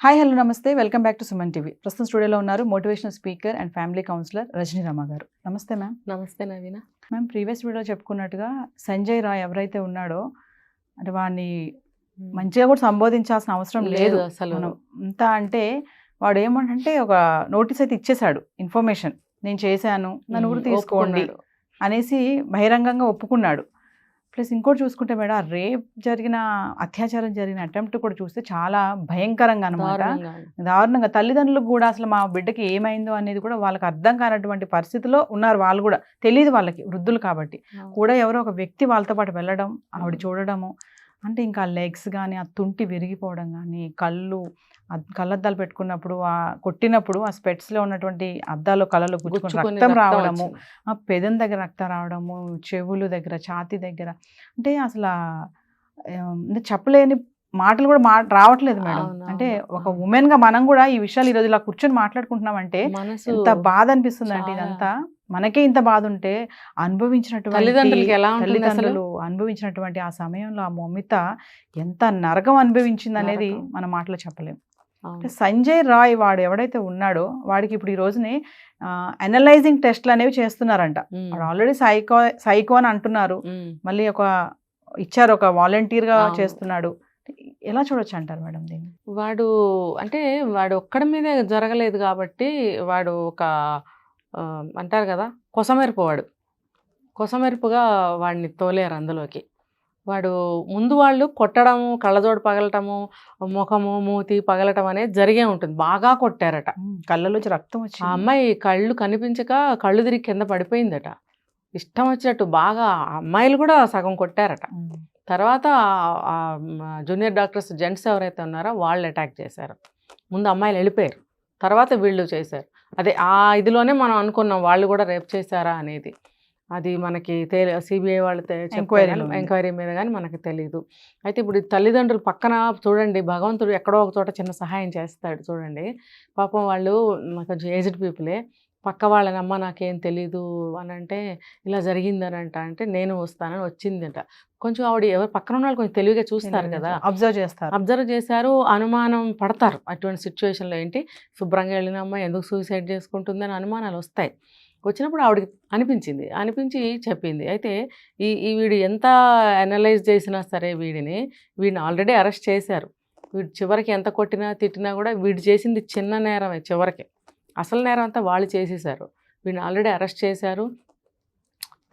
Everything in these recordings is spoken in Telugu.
హాయ్ హలో నమస్తే welcome back to Suman TV. ప్రస్తుతం స్టూడియోలో ఉన్నారు motivational speaker and family counsellor Rajani Rama గారు. నమస్తే మ్యామ్. నమస్తే నవీన. మ్యామ్, ప్రీవియస్ వీడియోలో చెప్పుకున్నట్టుగా సంజయ్ రాయ్ ఎవరైతే ఉన్నాడో అంటే వాడిని మంచిగా కూడా సంబోధించాల్సిన అవసరం లేదు అసలు. మనం అంతా అంటే వాడు ఏమంటే ఒక నోటీస్ అయితే ఇచ్చేశాడు, ఇన్ఫర్మేషన్ నేను చేశాను నన్ను కూడా తీసుకోండి అనేసి బహిరంగంగా ఒప్పుకున్నాడు. ప్లస్ ఇంకోటి చూసుకుంటే మేడం, రేప్ జరిగిన అత్యాచారం జరిగిన అటెంప్ట్ కూడా చూస్తే చాలా భయంకరంగా అనమాట, దారుణంగా. తల్లిదండ్రులకు కూడా అసలు మా బిడ్డకి ఏమైందో అనేది కూడా వాళ్ళకి అర్థం కానటువంటి పరిస్థితిలో ఉన్నారు. వాళ్ళు కూడా తెలియదు, వాళ్ళకి వృద్ధులు కాబట్టి కూడా ఎవరో ఒక వ్యక్తి వాళ్ళతో పాటు వెళ్ళడం, ఆవిడ చూడడము, అంటే ఇంకా లెగ్స్ కానీ ఆ తుంటి విరిగిపోవడం కానీ, కళ్ళద్దాలు పెట్టుకున్నప్పుడు కొట్టినప్పుడు ఆ స్పెట్స్లో ఉన్నటువంటి అద్దాలు కళ్ళలో గుచ్చుకొని రక్తం రావడము, ఆ పెదం దగ్గర రక్తం రావడము, చెవులు దగ్గర, ఛాతీ దగ్గర, అంటే అసలు అంటే చెప్పలేని మాటలు కూడా రావట్లేదు మేడం. అంటే ఒక ఉమెన్ గా మనం కూడా ఈ విషయాలు ఈరోజు ఇలా కూర్చొని మాట్లాడుకుంటున్నామంటే ఎంత బాధ అనిపిస్తుంది అంటే, ఇదంతా మనకే ఇంత బాధ ఉంటే అనుభవించినటువంటి తల్లిదండ్రులు అనుభవించినటువంటి ఆ సమయంలో ఆ మమిత ఎంత నరకం అనిభవించింది అనేది మన మాటలో చెప్పలేము. అంటే సంజయ్ రాయ్ వాడు ఎవడైతే ఉన్నాడో వాడికి ఇప్పుడు ఈ రోజుని అనలైజింగ్ టెస్ట్లు అనేవి చేస్తున్నారంట. వాడు ఆల్రెడీ సైకో అని అంటున్నారు, మళ్ళీ ఇచ్చారు ఒక వాలంటీర్గా చేస్తున్నాడు. ఎలా చూడొచ్చు అంటారు మేడం దీన్ని? వాడు ఒక్కడి మీదే జరగలేదు కాబట్టి వాడు ఒక అంటారు కదా కొసమెరుపుగా వాడిని తోలేరు అందులోకి. వాడు ముందు వాళ్ళు కొట్టడము, కళ్ళజోడు పగలటము, ముఖము మూతి పగలటం అనేది జరిగే ఉంటుంది. బాగా కొట్టారట, కళ్ళలోంచి రక్తం వచ్చి ఆ అమ్మాయి కళ్ళు కనిపించక కళ్ళు తిరిగి కింద పడిపోయిందట. ఇష్టం వచ్చినట్టు బాగా అమ్మాయిలు కూడా సగం కొట్టారట. తర్వాత జూనియర్ డాక్టర్స్ జెంట్స్ ఎవరైతే ఉన్నారో వాళ్ళు అటాక్ చేశారు. ముందు అమ్మాయిలు వెళ్ళిపోయారు, తర్వాత వీళ్ళు చేశారు. అదే ఆ ఇదిలోనే మనం అనుకున్నాం వాళ్ళు కూడా రేప్ చేశారా అనేది. అది మనకి సిబిఐ వాళ్ళు ఎంక్వైరీ మీద కానీ మనకి తెలియదు. అయితే ఇప్పుడు తల్లిదండ్రులు పక్కన చూడండి, భగవంతుడు ఎక్కడో ఒక చోట చిన్న సహాయం చేస్తాడు చూడండి. పాపం వాళ్ళు కొంచెం ఏజ్డ్ పీపులే, పక్క వాళ్ళని అమ్మ నాకేం తెలీదు అని అంటే ఇలా జరిగిందని అంటే నేను వస్తానని వచ్చిందట. కొంచెం ఆవిడ ఎవరు పక్కన ఉన్న వాళ్ళు కొంచెం తెలివిగా చూస్తారు కదా, అబ్జర్వ్ చేశారు, అనుమానం పడతారు. అటువంటి సిచ్యువేషన్లో ఏంటి శుభ్రంగా వెళ్ళిన అమ్మ ఎందుకు సూసైడ్ చేసుకుంటుందని అనుమానాలు వస్తాయి. వచ్చినప్పుడు ఆవిడకి అనిపించి చెప్పింది. అయితే వీడు ఎంత అనలైజ్ చేసినా సరే వీడిని ఆల్రెడీ అరెస్ట్ చేశారు. వీడు చివరికి ఎంత కొట్టినా తిట్టినా కూడా వీడు చేసింది చిన్న నేరమే, చివరికి అసలు నేరం అంతా వాళ్ళు చేసేసారు. వీడిని ఆల్రెడీ అరెస్ట్ చేశారు.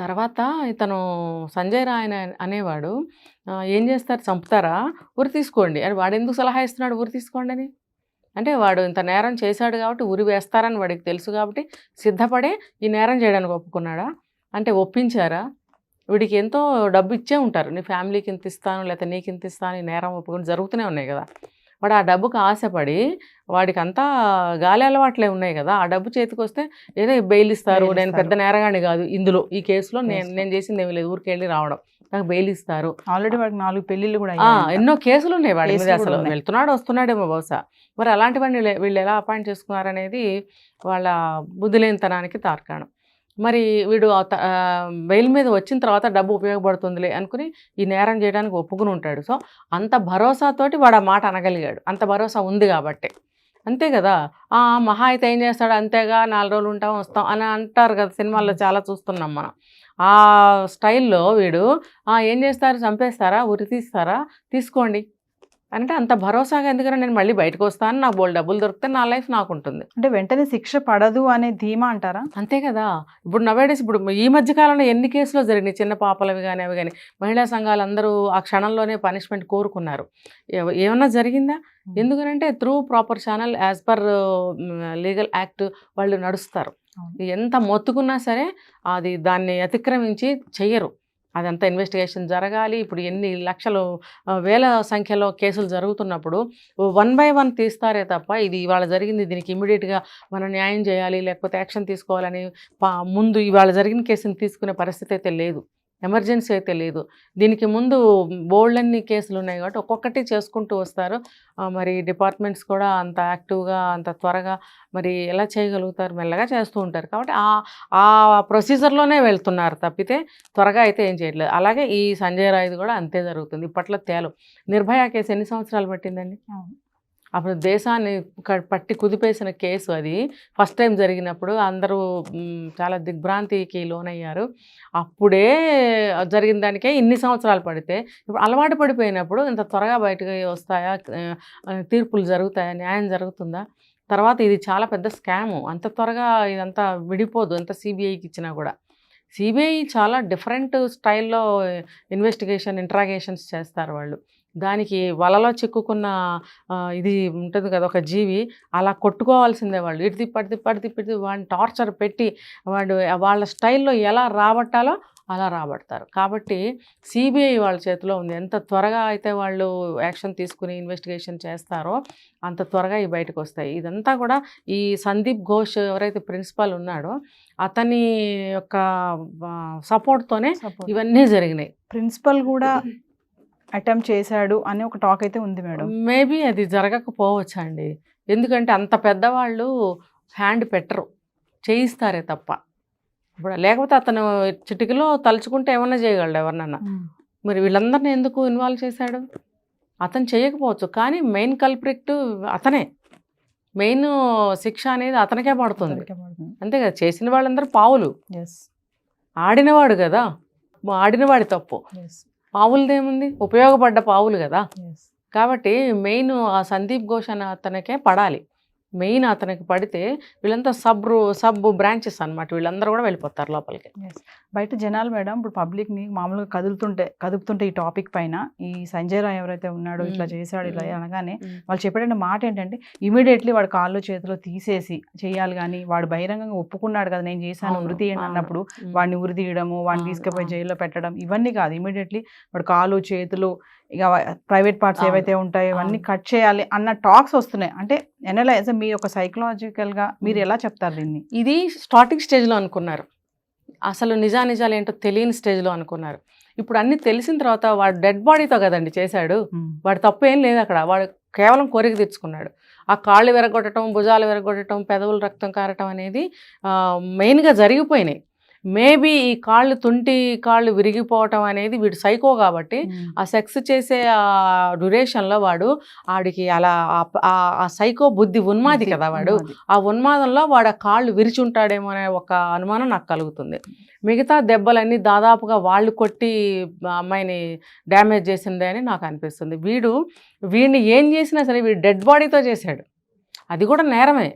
తర్వాత ఇతను సంజయ్ రాయ్ అనేవాడు ఏం చేస్తారు, చంపుతారా, ఉరి తీసుకోండి అని. వాడు ఎందుకు సలహా ఇస్తున్నాడు ఉరి తీసుకోండి అని? అంటే వాడు ఇంత నేరం చేశాడు కాబట్టి ఉరి వేస్తారని వాడికి తెలుసు కాబట్టి సిద్ధపడే ఈ నేరం చేయడానికి ఒప్పుకున్నాడా? అంటే ఒప్పించారా? వీడికి ఎంతో డబ్బు ఇచ్చే ఉంటారు, నీ ఫ్యామిలీకి ఇంత ఇస్తాను లేకపోతే నీకు ఇంత ఇస్తాను, ఈ నేరం ఒప్పుకొని జరుగుతూనే ఉన్నాయి కదా. వాడు ఆ డబ్బుకి ఆశపడి, వాడికి అంతా గాలి అలవాట్లే ఉన్నాయి కదా, ఆ డబ్బు చేతికి వస్తే ఏదో బెయిల్ ఇస్తారు, నేను పెద్ద నేరగాని కాదు, ఇందులో ఈ కేసులో నేను చేసింది ఏమి లేదు, ఊరికి వెళ్ళి రావడం, నాకు బెయిల్ ఇస్తారు. ఆల్రెడీ వాడికి 4 పెళ్ళిళ్ళు కూడా, ఎన్నో కేసులు ఉన్నాయి వాడి మీద. అసలు వెళ్తున్నాడు వస్తున్నాడేమో బహుశా. మరి అలాంటివన్నీ వీళ్ళు ఎలా అపాయింట్ చేసుకున్నారనేది వాళ్ళ బుద్ధిలేనితనానికి తార్కాణం. మరి వీడు బెయిల్ మీద వచ్చిన తర్వాత డబ్బు ఉపయోగపడుతుందిలే అనుకుని ఈ నేరం చేయడానికి ఒప్పుకుని ఉంటాడు. సో అంత భరోసాతోటి వాడు ఆ మాట అనగలిగాడు, అంత భరోసా ఉంది కాబట్టి. అంతే కదా, మహా అయితే ఏం చేస్తాడు, అంతేగా 4 రోజులు ఉంటాం వస్తాం అని అంటారు కదా, సినిమాల్లో చాలా చూస్తున్నాం మనం. ఆ స్టైల్లో వీడు ఏం చేస్తారు, చంపేస్తారా, ఉరి తీస్తారా, తీసుకోండి అంటే అంత భరోసాగా ఎందుకన్నా నేను మళ్ళీ బయటకు వస్తాను, నాకు బోల్ డబ్బులు దొరికితే నా లైఫ్ నాకు ఉంటుంది, అంటే వెంటనే శిక్ష పడదు అనే ధీమా అంటారా? అంతే కదా. ఇప్పుడు నవేడేస్ ఇప్పుడు ఈ మధ్యకాలంలో ఎన్ని కేసులు జరిగినాయి, చిన్న పాపలవి కానీ అవి కానీ, మహిళా సంఘాలు అందరూ ఆ క్షణంలోనే పనిష్మెంట్ కోరుకున్నారు. ఏమన్నా జరిగిందా? ఎందుకనంటే through proper channel as per legal act వాళ్ళు నడుస్తారు. ఎంత మొత్తుకున్నా సరే దాన్ని అతిక్రమించి చెయ్యరు. అదంతా ఇన్వెస్టిగేషన్ జరగాలి. ఇప్పుడు ఎన్ని లక్షలు వేల సంఖ్యలో కేసులు జరుగుతున్నప్పుడు 1 by 1 తీస్తారే తప్ప ఇది ఇవాళ జరిగింది దీనికి ఇమీడియట్గా మనం న్యాయం చేయాలి లేకపోతే యాక్షన్ తీసుకోవాలని ముందు ఇవాళ జరిగిన కేసుని తీసుకునే పరిస్థితి అయితే లేదు, ఎమర్జెన్సీ అయితే లేదు. దీనికి ముందు బోల్డన్ని కేసులు ఉన్నాయి కాబట్టి ఒక్కొక్కటి చేసుకుంటూ వస్తారు. మరి డిపార్ట్మెంట్స్ కూడా అంత యాక్టివ్గా అంత త్వరగా మరి ఎలా చేయగలుగుతారు, మెల్లగా చేస్తూ ఉంటారు. కాబట్టి ఆ ప్రొసీజర్లోనే వెళ్తున్నారు తప్పితే త్వరగా అయితే ఏం చేయట్లేదు. అలాగే ఈ సంజయ్ రాయ్ది కూడా అంతే జరుగుతుంది. ఇప్పట్లో నిర్భయ కేసు ఎన్ని సంవత్సరాలు పట్టిందండి? అప్పుడు దేశాన్ని పట్టి కుదిపేసిన కేసు అది. ఫస్ట్ టైం జరిగినప్పుడు అందరూ చాలా దిగ్భ్రాంతికి లోనయ్యారు. అప్పుడే జరిగిన దానికే ఇన్ని సంవత్సరాలు పడితే ఇప్పుడు అలవాటు పడిపోయినప్పుడు ఇంత త్వరగా బయటకు వస్తాయా, తీర్పులు జరుగుతాయా, న్యాయం జరుగుతుందా? తర్వాత ఇది చాలా పెద్ద స్కాము. అంత త్వరగా ఇదంతా విడిపోదు ఎంత సిబిఐకి ఇచ్చినా కూడా. సిబిఐ చాలా డిఫరెంట్ స్టైల్లో ఇన్వెస్టిగేషన్, ఇంట్రాగేషన్స్ చేస్తారు వాళ్ళు. దానికి వలలో చిక్కుకున్న ఇది ఉంటుంది కదా ఒక జీవి, అలా కొట్టుకోవాల్సిందే వాళ్ళు. ఇటు తిప్పటి వాడిని టార్చర్ పెట్టి వాళ్ళ స్టైల్లో ఎలా రాబట్టాలో అలా రాబడతారు. కాబట్టి సిబిఐ వాళ్ళ చేతిలో ఉంది. ఎంత త్వరగా అయితే వాళ్ళు యాక్షన్ తీసుకుని ఇన్వెస్టిగేషన్ చేస్తారో అంత త్వరగా ఇవి బయటకు వస్తాయి. ఇదంతా కూడా ఈ సందీప్ ఘోష్ ఎవరైతే ప్రిన్సిపాల్ ఉన్నాడో అతని యొక్క సపోర్ట్తోనే ఇవన్నీ జరిగినాయి. ప్రిన్సిపల్ కూడా అటెంప్ట్ చేశాడు అని ఒక టాక్ అయితే ఉంది మేడం. మేబీ అది జరగకపోవచ్చు అండి. ఎందుకంటే అంత పెద్దవాళ్ళు హ్యాండ్ పెట్టరు, చేయిస్తారే తప్ప. ఇప్పుడు లేకపోతే అతను చిటికలో తలుచుకుంటే ఏమన్నా చేయగలడు ఎవరినన్నా. మరి వీళ్ళందరినీ ఎందుకు ఇన్వాల్వ్ చేశాడు? అతను చేయకపోవచ్చు, కానీ మెయిన్ కల్ప్రిక్ట్ అతనే. మెయిన్ శిక్ష అనేది అతనికే పడుతుంది. అంతే కదా, చేసిన వాళ్ళందరూ పావులు. ఆడినవాడు కదా, ఆడినవాడి తప్పు. పావులదేముంది, ఉపయోగపడ్డ పావులు కదా. కాబట్టి మెయిన్ ఆ సందీప్ ఘోష్ అనే అతనికే పడాలి. మెయిన్ అతనికి పడితే వీళ్ళంతా సబ్ బ్రాంచెస్ అనమాట, వీళ్ళందరూ కూడా వెళ్ళిపోతారు లోపలికి. బయట జనాలు మేడం ఇప్పుడు పబ్లిక్ని మామూలుగా కదుపుతుంటే ఈ టాపిక్ పైన ఈ సంజయ్ రాయ్ ఎవరైతే ఉన్నాడో ఇట్లా చేశాడు ఇలా అనగానే వాళ్ళు చెప్పేట మాట ఏంటంటే ఇమీడియట్లీ వాడు కాళ్ళు చేతిలో తీసేసి చేయాలి. కానీ వాడు బహిరంగంగా ఒప్పుకున్నాడు కదా నేను చేశాను ఉరి తీయండి అన్నప్పుడు వాడిని ఉరి తీయడము, వాడిని తీసుకుపోయి జైల్లో పెట్టడం ఇవన్నీ కాదు. ఇమీడియట్లీ వాడు కాళ్ళు చేతులు ఇక ప్రైవేట్ పార్ట్స్ ఏవైతే ఉంటాయో ఇవన్నీ కట్ చేయాలి అన్న టాక్స్ వస్తున్నాయి. అంటే ఎనలైజ్ మీరు ఒక సైకలాజికల్గా మీరు ఎలా చెప్తారు దీన్ని? ఇది స్టార్టింగ్ స్టేజ్లో అనుకున్నారు, అసలు నిజాలు ఏంటో తెలియని స్టేజ్లో అనుకున్నారు. ఇప్పుడు అన్ని తెలిసిన తర్వాత వాడు డెడ్ బాడీతో కదండి చేశాడు, వాడు తప్పు ఏం లేదు అక్కడ. వాడు కేవలం కోరిక తెచ్చుకున్నాడు. ఆ కాళ్ళు విరగొట్టడం, భుజాలు విరగొట్టడం, పెదవులు రక్తం కారటం అనేది మెయిన్గా జరిగిపోయినాయి. మేబీ ఈ కాళ్ళు విరిగిపోవటం అనేది వీడు సైకో కాబట్టి ఆ సెక్స్ చేసే ఆ డ్యూరేషన్లో వాడు ఆడికి అలా ఆ సైకో బుద్ధి ఉన్మాది కదా వాడు, ఆ ఉన్మాదంలో వాడు ఆ కాళ్ళు విరిచుంటాడేమో అనే ఒక అనుమానం నాకు కలుగుతుంది. మిగతా దెబ్బలన్నీ దాదాపుగా వాళ్ళు కొట్టి అమ్మాయిని డ్యామేజ్ చేసిందే అని నాకు అనిపిస్తుంది. వీడిని ఏం చేసినా సరే వీడు డెడ్ బాడీతో చేశాడు, అది కూడా నేరమే.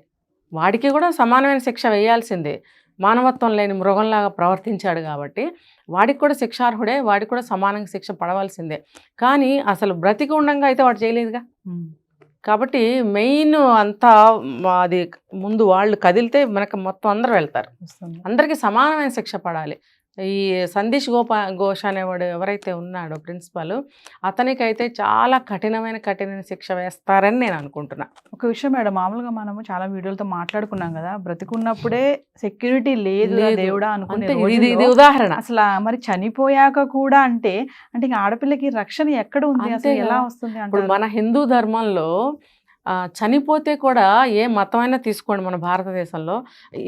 వాడికి కూడా సమానమైన శిక్ష వేయాల్సిందే. మానవత్వం లేని మృగంలాగా ప్రవర్తించాడు కాబట్టి వాడికి కూడా శిక్షార్హుడే, వాడికి కూడా సమానంగా శిక్ష పడవలసిందే. కానీ అసలు బ్రతికి ఉండంగా అయితే వాడు చేయలేదుగా. కాబట్టి మెయిన్ అంతా అది ముందు వాళ్ళు కదిలితే మనకు మొత్తం అందరూ వెళ్తారు, అందరికీ సమానమైన శిక్ష పడాలి. ఈ సందీప్ ఘోష్ అనేవాడు ఎవరైతే ఉన్నాడో ప్రిన్సిపల్, అతనికైతే చాలా కఠినమైన శిక్ష వేస్తారని నేను అనుకుంటున్నా. ఒక విషయం మేడం, మామూలుగా మనము చాలా వీడియోలతో మాట్లాడుకున్నాం కదా, బ్రతికున్నప్పుడే సెక్యూరిటీ లేదు దేవుడా అనుకునే ఇది ఉదాహరణ. అసలు మరి చనిపోయాక కూడా అంటే ఇంకా ఆడపిల్లకి రక్షణ ఎక్కడ ఉంది, అసలు ఎలా వస్తుంది? ఇప్పుడు మన హిందూ ధర్మంలో చనిపోతే కూడా ఏ మతమైనా తీసుకోండి, మన భారతదేశంలో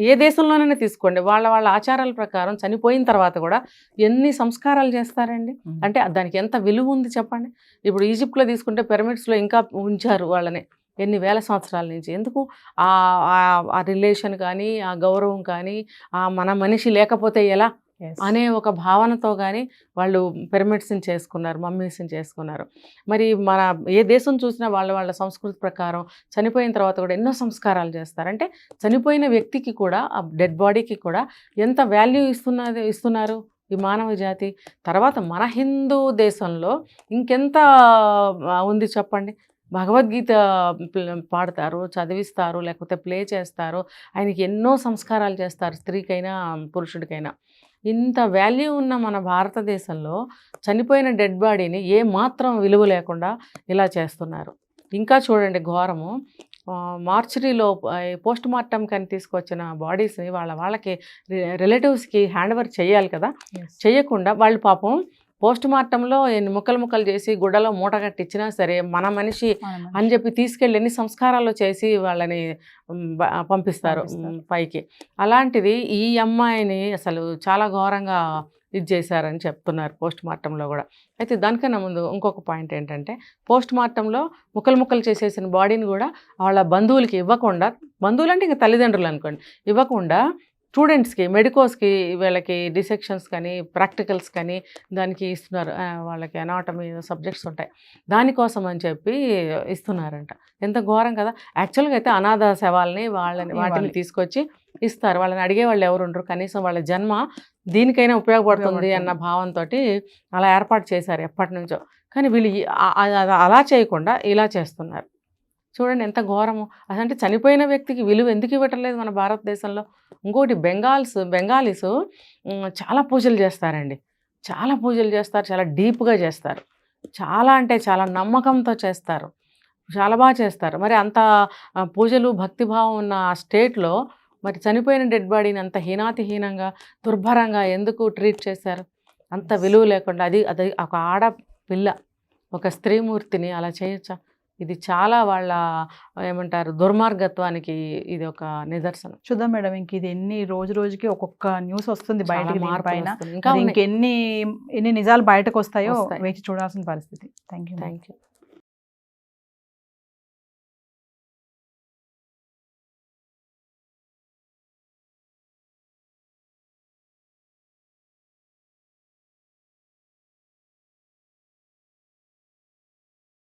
ఏ దేశంలోనైనా తీసుకోండి, వాళ్ళ ఆచారాల ప్రకారం చనిపోయిన తర్వాత కూడా ఎన్ని సంస్కారాలు చేస్తారండి. అంటే దానికి ఎంత విలువ ఉంది చెప్పండి. ఇప్పుడు ఈజిప్ట్లో తీసుకుంటే పిరమిడ్స్లో ఇంకా ఉంచారు వాళ్ళని ఎన్ని వేల సంవత్సరాల నుంచి. ఎందుకు? ఆ రిలేషన్ కానీ, ఆ గౌరవం కానీ, మన మనిషి లేకపోతే ఎలా అనే ఒక భావనతో కానీ వాళ్ళు పిరమిడ్స్ని చేసుకున్నారు, మమ్మీస్ని చేసుకున్నారు. మరి మన ఏ దేశం చూసినా వాళ్ళ సంస్కృతి ప్రకారం చనిపోయిన తర్వాత కూడా ఎన్నో సంస్కారాలు చేస్తారు. అంటే చనిపోయిన వ్యక్తికి కూడా, ఆ డెడ్ బాడీకి కూడా ఎంత వాల్యూ ఇస్తున్నారు ఈ మానవ జాతి. తర్వాత మన హిందూ దేశంలో ఇంకెంత ఉంది చెప్పండి. భగవద్గీత పాడతారు, చదివిస్తారు, లేకపోతే ప్లే చేస్తారు, ఆయనకి ఎన్నో సంస్కారాలు చేస్తారు, స్త్రీకైనా పురుషుడికైనా. ఇంత వాల్యూ ఉన్న మన భారతదేశంలో చనిపోయిన డెడ్ బాడీని ఏ మాత్రం విలువ లేకుండా ఇలా చేస్తున్నారు. ఇంకా చూడండి ఘోరము, మార్చరీలో పోస్ట్ మార్టం కానీ తీసుకొచ్చిన బాడీస్ని వాళ్ళకి రిలేటివ్స్కి హ్యాండ్ ఓవర్ చేయాలి కదా, చేయకుండా వాళ్ళు పాపం పోస్ట్ మార్టంలో ముక్కలు చేసి గుడ్డలో మూట కట్టించినా సరే మన మనిషి అని చెప్పి తీసుకెళ్ళి ఎన్ని సంస్కారాలు చేసి వాళ్ళని పంపిస్తారు పైకి. అలాంటిది ఈ అమ్మాయిని అసలు చాలా ఘోరంగా ఇది చేశారని చెప్తున్నారు పోస్ట్ మార్టంలో కూడా. అయితే దానికన్నా ముందు ఇంకొక పాయింట్ ఏంటంటే, పోస్ట్ మార్టంలో ముక్కలు చేసేసిన బాడీని కూడా వాళ్ళ బంధువులకి ఇవ్వకుండా, బంధువులు అంటే ఇంకా తల్లిదండ్రులు అనుకోండి, ఇవ్వకుండా స్టూడెంట్స్కి, మెడికోస్కి, వీళ్ళకి డిసెక్షన్స్ కానీ ప్రాక్టికల్స్ కానీ దానికి ఇస్తున్నారు. వాళ్ళకి అనాటమీ సబ్జెక్ట్స్ ఉంటాయి, దానికోసం అని చెప్పి ఇస్తున్నారంట. ఎంత ఘోరం కదా. యాక్చువల్గా అయితే అనాథ శవాల్ని వాటిని తీసుకొచ్చి ఇస్తారు. వాళ్ళని అడిగే వాళ్ళు ఎవరు ఉండరు, కనీసం వాళ్ళ జన్మ దీనికైనా ఉపయోగపడుతుంది అన్న భావంతో అలా ఏర్పాటు చేశారు ఎప్పటి నుంచో. కానీ వీళ్ళు అలా చేయకుండా ఇలా చేస్తున్నారు. చూడండి ఎంత ఘోరము. అదంటే చనిపోయిన వ్యక్తికి విలువ ఎందుకు ఇవ్వటం లేదు మన భారతదేశంలో. ఇంకోటి బెంగాలీస్ చాలా పూజలు చేస్తారండి, చాలా పూజలు చేస్తారు, చాలా డీప్గా చేస్తారు, చాలా అంటే చాలా నమ్మకంతో చేస్తారు, చాలా బాగా చేస్తారు. మరి అంత పూజలు భక్తిభావం ఉన్న స్టేట్లో మరి చనిపోయిన డెడ్ బాడీని అంత హీనాతిహీనంగా దుర్భరంగా ఎందుకు ట్రీట్ చేశారు, అంత విలువ లేకుండా. అది ఒక ఆడపిల్ల, ఒక స్త్రీమూర్తిని అలా చేయొచ్చా? ఇది చాలా వాళ్ళ ఏమంటారు దుర్మార్గత్వానికి ఇది ఒక నిదర్శనం. చూద్దాం మేడం, ఇంక ఇది రోజుకి ఒక్కొక్క న్యూస్ వస్తుంది బయటకి పైన, ఇంకా ఇంకెన్ని నిజాలు బయటకు వస్తాయో వేచి చూడాల్సిన పరిస్థితి. Thank you.